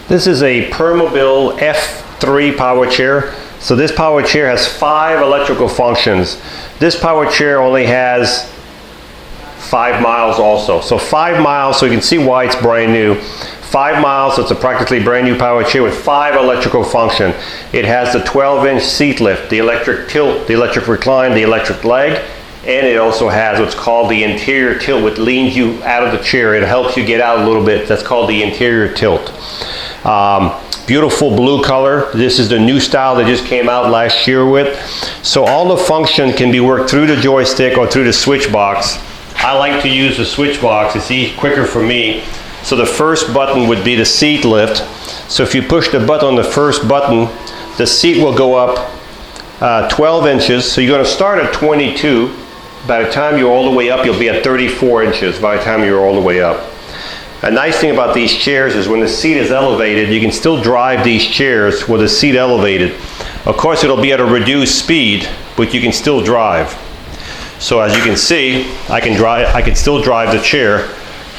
This is a Permobil F3 power chair. So this power chair has 5 electrical functions. This power chair only has 5 miles also. So 5 miles, so you can see why it's brand new. 5 miles, so it's a practically brand new power chair with 5 electrical function. It has the 12-inch seat lift, the electric tilt, the electric recline, the electric leg, and it also has what's called the Anterior Tilt, which leans you out of the chair. It helps you get out a little bit. That's called the Anterior Tilt. Beautiful blue color. This is the new style that just came out last year with. So all the function can be worked through the joystick or through the switch box. I like to use the switch box. It's quicker for me. So the first button would be the seat lift. So if you push the button on the first button, the seat will go up 12 inches. So you're going to start at 22. By the time you're all the way up, you'll be at 34 inches by the time you're all the way up. A nice thing about these chairs is when the seat is elevated, you can still drive these chairs with the seat elevated. Of course, it'll be at a reduced speed, but you can still drive. So as you can see, I can still drive the chair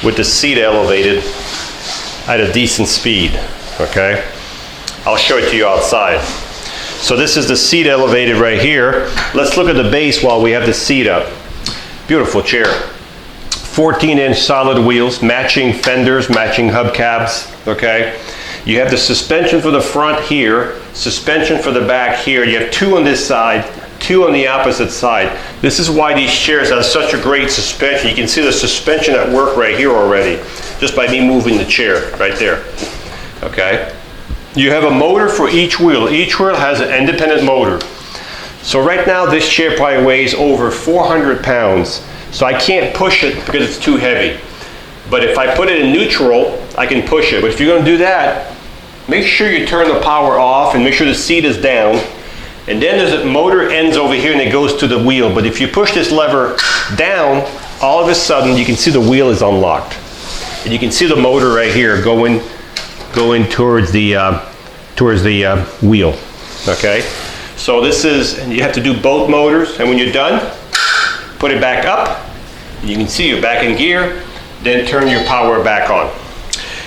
with the seat elevated at a decent speed, okay? I'll show it to you outside. So this is the seat elevated right here. Let's look at the base while we have the seat up. Beautiful chair. 14-inch solid wheels, matching fenders, matching hubcaps, okay? You have the suspension for the front here, suspension for the back here. You have 2 on this side, 2 on the opposite side. This is why these chairs have such a great suspension. You can see the suspension at work right here already, just by me moving the chair right there, okay? You have a motor for each wheel. Each wheel has an independent motor. So right now this chair probably weighs over 400 pounds. So I can't push it because it's too heavy. But if I put it in neutral, I can push it. But if you're going to do that, make sure you turn the power off and make sure the seat is down. And then there's a motor ends over here and it goes to the wheel. But if you push this lever down, all of a sudden you can see the wheel is unlocked. And you can see the motor right here going towards the wheel. Okay? So this is, you have to do both motors, and when you're done, put it back up. You can see you're back in gear, then turn your power back on.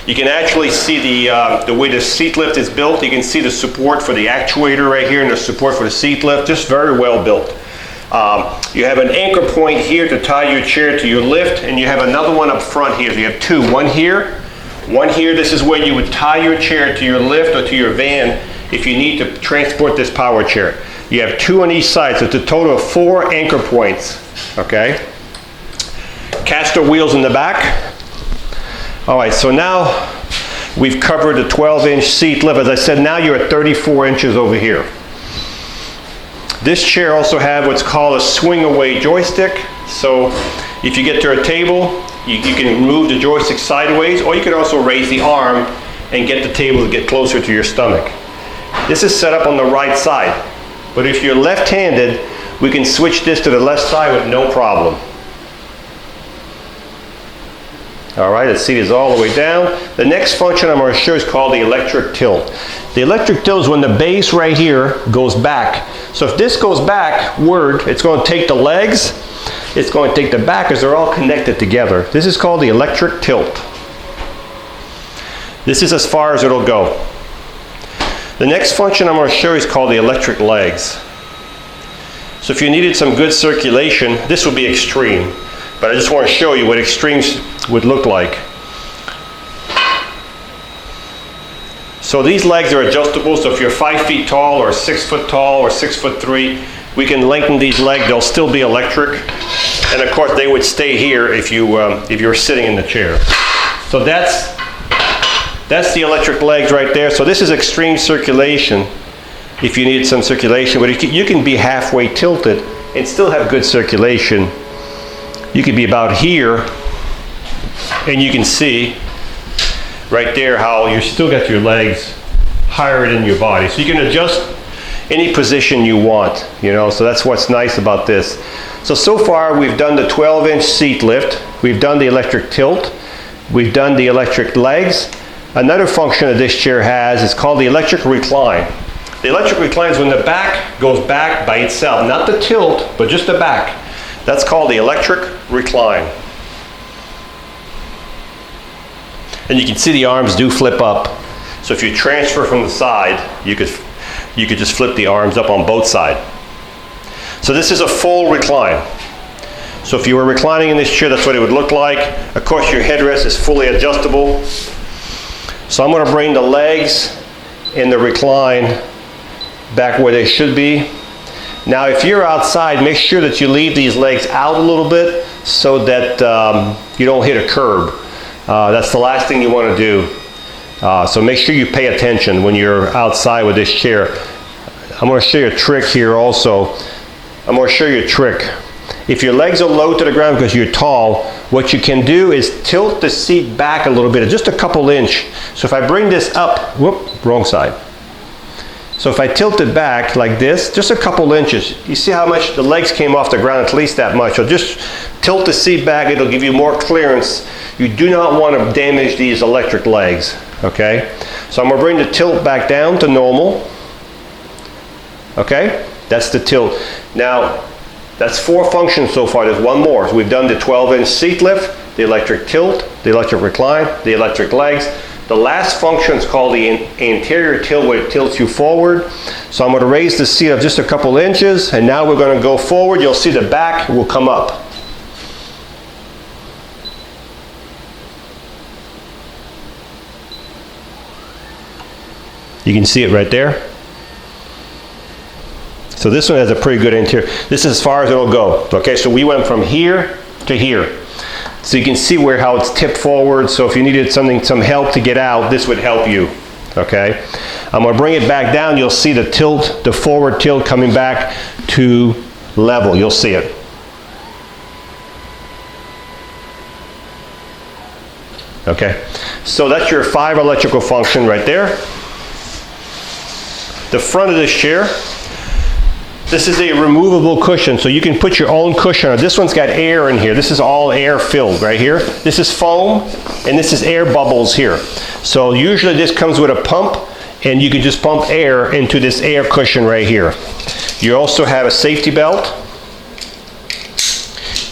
You can actually see the way the seat lift is built. You can see the support for the actuator right here and the support for the seat lift, just very well built. You have an anchor point here to tie your chair to your lift, and you have another one up front here. So you have 2, one here. This is where you would tie your chair to your lift or to your van if you need to transport this power chair. You have 2 on each side, so it's a total of 4 anchor points, okay? Caster wheels in the back. All right, so now we've covered the 12-inch seat lift. As I said, now you're at 34 inches over here. This chair also has what's called a swing-away joystick. So if you get to a table, you can move the joystick sideways, or you can also raise the arm and get the table to get closer to your stomach. This is set up on the right side, but if you're left-handed, we can switch this to the left side with no problem. All right, the seat is all the way down. The next function I'm going to show is called the electric tilt. The electric tilt is when the base right here goes back. So if this goes backward, it's going to take the legs, it's going to take the back, because they're all connected together. This is called the electric tilt. This is as far as it'll go. The next function I'm going to show is called the electric legs. So if you needed some good circulation, this would be extreme. But I just want to show you what extremes would look like. So these legs are adjustable. So if you're 5 feet tall or 6 foot tall or 6'3", we can lengthen these legs. They'll still be electric. And of course they would stay here if you're sitting in the chair. So that's the electric legs right there. So this is extreme circulation if you need some circulation. But you can be halfway tilted and still have good circulation. You could be about here, and you can see right there how you still got your legs higher than your body. So you can adjust any position you want, you know, so that's what's nice about this. So far we've done the 12-inch seat lift, we've done the electric tilt, we've done the electric legs. Another function that this chair has is called the electric recline. The electric recline is when the back goes back by itself, not the tilt, but just the back. That's called the electric recline. And you can see the arms do flip up. So if you transfer from the side, you could just flip the arms up on both sides. So this is a full recline. So if you were reclining in this chair, that's what it would look like. Of course, your headrest is fully adjustable. So I'm going to bring the legs in the recline back where they should be. Now, if you're outside, make sure that you leave these legs out a little bit so that you don't hit a curb. That's the last thing you want to do. So make sure you pay attention when you're outside with this chair. I'm going to show you a trick here also. I'm going to show you a trick. If your legs are low to the ground because you're tall, what you can do is tilt the seat back a little bit, just a couple inch. So if I bring this up, whoop, wrong side. So if I tilt it back like this, just a couple inches, you see how much the legs came off the ground, at least that much. So just tilt the seat back, it'll give you more clearance. You do not want to damage these electric legs, okay? So I'm going to bring the tilt back down to normal. Okay, that's the tilt. Now, that's 4 functions so far. There's one more. So we've done the 12-inch seat lift, the electric tilt, the electric recline, the electric legs. The last function is called the anterior tilt, where it tilts you forward. So I'm going to raise the seat up just a couple inches, and now we're going to go forward. You'll see the back will come up. You can see it right there. So this one has a pretty good interior. This is as far as it'll go. Okay, so we went from here to here. So you can see how it's tipped forward. So if you needed some help to get out, this would help you. Okay, I'm going to bring it back down. You'll see the tilt, the forward tilt coming back to level. You'll see it. Okay, so that's your 5 electrical function right there. The front of this chair. This is a removable cushion, so you can put your own cushion on. This one's got air in here. This is all air filled right here. This is foam, and this is air bubbles here. So usually this comes with a pump, and you can just pump air into this air cushion right here. You also have a safety belt.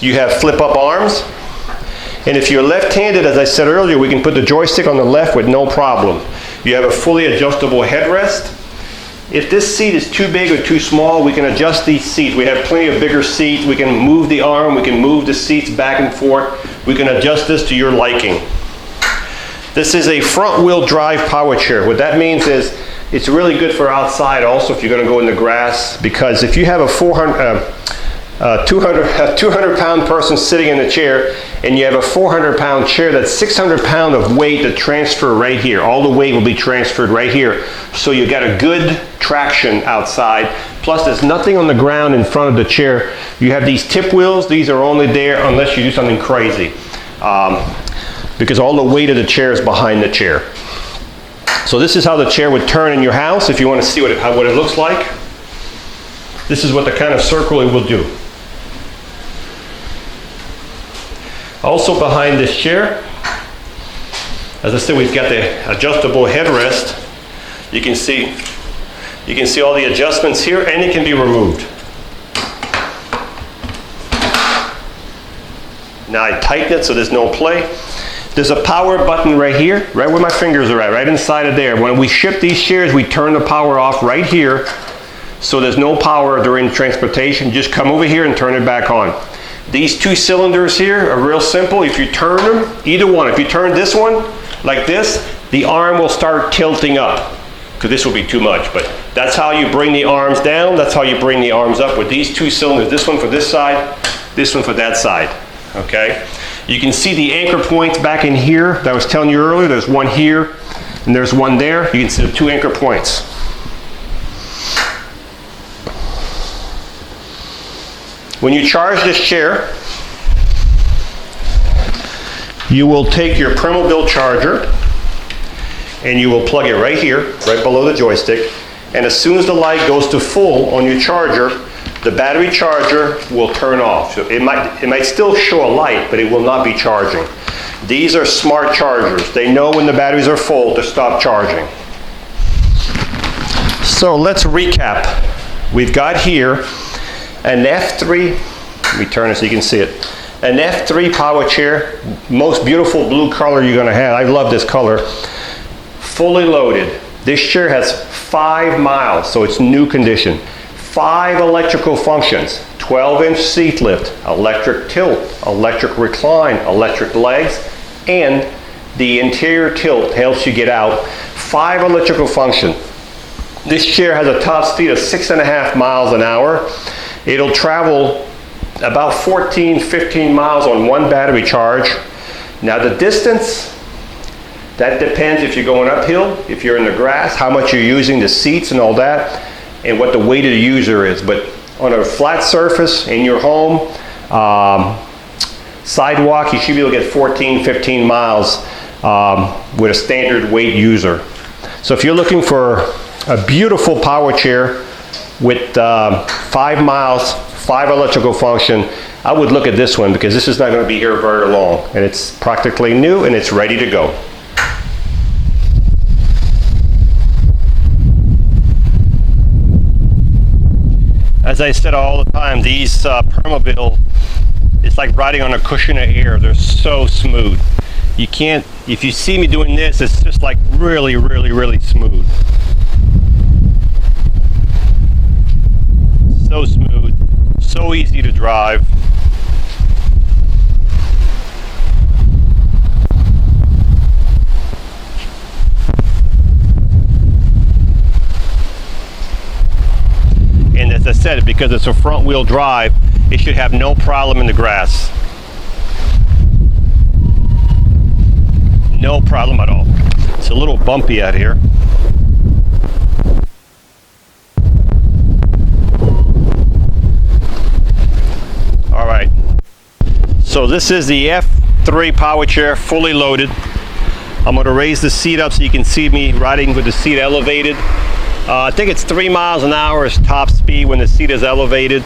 You have flip-up arms. And if you're left-handed, as I said earlier, we can put the joystick on the left with no problem. You have a fully adjustable headrest. If this seat is too big or too small, we can adjust these seats. We have plenty of bigger seats. We can move the arm. We can move the seats back and forth. We can adjust this to your liking. This is a front-wheel drive power chair. What that means is it's really good for outside also if you're going to go in the grass, because if you have a 200-pound person sitting in a chair and you have a 400-pound chair, that's 600 pounds of weight to transfer right here. All the weight will be transferred right here. So you got a good traction outside. Plus there's nothing on the ground in front of the chair. You have these tip wheels. These are only there unless you do something crazy, because all the weight of the chair is behind the chair. So this is how the chair would turn in your house if you want to see what it looks like. This is what the kind of circle it will do. Also behind this chair, as I said, we've got the adjustable headrest. You can see all the adjustments here, and it can be removed. Now I tighten it so there's no play. There's a power button right here, right where my fingers are at, right inside of there. When we ship these chairs, we turn the power off right here, so there's no power during transportation. Just come over here and turn it back on. These 2 cylinders here are real simple. If you turn them, either one, if you turn this one like this, the arm will start tilting up, because this will be too much. But that's how you bring the arms down. That's how you bring the arms up with these 2 cylinders. This one for this side, this one for that side. Okay? You can see the anchor points back in here that I was telling you earlier. There's one here and there's one there. You can see the 2 anchor points. When you charge this chair, you will take your Permobil charger and you will plug it right here, right below the joystick. And as soon as the light goes to full on your charger, the battery charger will turn off. So it might still show a light, but it will not be charging. These are smart chargers. They know when the batteries are full to stop charging. So let's recap. We've got here an F3, let me turn it so you can see it. An F3 power chair, most beautiful blue color you're going to have. I love this color. fully loaded. This chair has 5 miles, so it's new condition. 5 electrical functions, 12-inch seat lift, electric tilt, electric recline, electric legs, and the interior tilt helps you get out. 5 electrical functions. This chair has a top speed of 6.5 miles an hour. It'll travel about 15 miles on one battery charge. Now the distance, that depends if you're going uphill, if you're in the grass, how much you're using the seats and all that, and what the weight of the user is. But on a flat surface in your home, sidewalk, you should be able to get 15 miles with a standard weight user. So if you're looking for a beautiful power chair with 5 miles, 5 electrical function, I would look at this one because this is not going to be here very long, and it's practically new and it's ready to go. As I said all the time, these Permobil, it's like riding on a cushion of air. They're so smooth. You can't, if you see me doing this, it's just like really, really, really smooth. So smooth, so easy to drive. And as I said, because it's a front wheel drive, it should have no problem in the grass. No problem at all. It's a little bumpy out here. All right. So this is the F3 power chair, fully loaded. I'm going to raise the seat up so you can see me riding with the seat elevated. I think it's 3 miles an hour is top speed when the seat is elevated.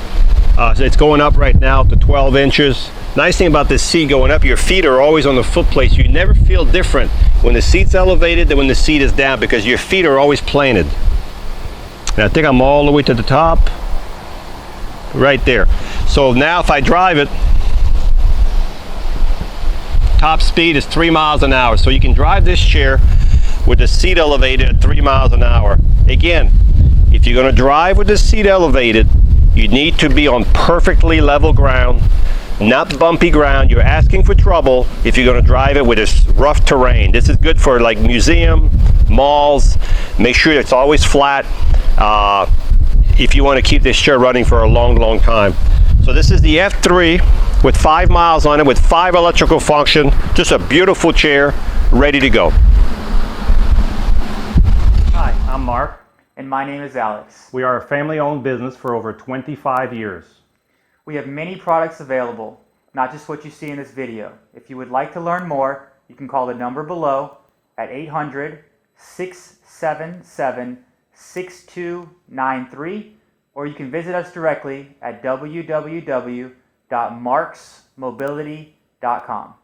So it's going up right now to 12 inches. Nice thing about this seat going up, your feet are always on the foot plate. You never feel different when the seat's elevated than when the seat is down because your feet are always planted. And I think I'm all the way to the top. Right there. So now if I drive it, top speed is 3 miles an hour. So you can drive this chair with the seat elevated at 3 miles an hour. Again, if you're going to drive with the seat elevated, you need to be on perfectly level ground, not bumpy ground. You're asking for trouble if you're going to drive it with this rough terrain. This is good for like museum, malls. Make sure it's always flat if you want to keep this chair running for a long, long time. So this is the F3 with 5 miles on it, with 5 electrical function. Just a beautiful chair, ready to go. Hi, I'm Mark. And my name is Alex. We are a family-owned business for over 25 years. We have many products available, not just what you see in this video. If you would like to learn more, you can call the number below at 800-677-6293, or you can visit us directly at www.marcsmobility.com.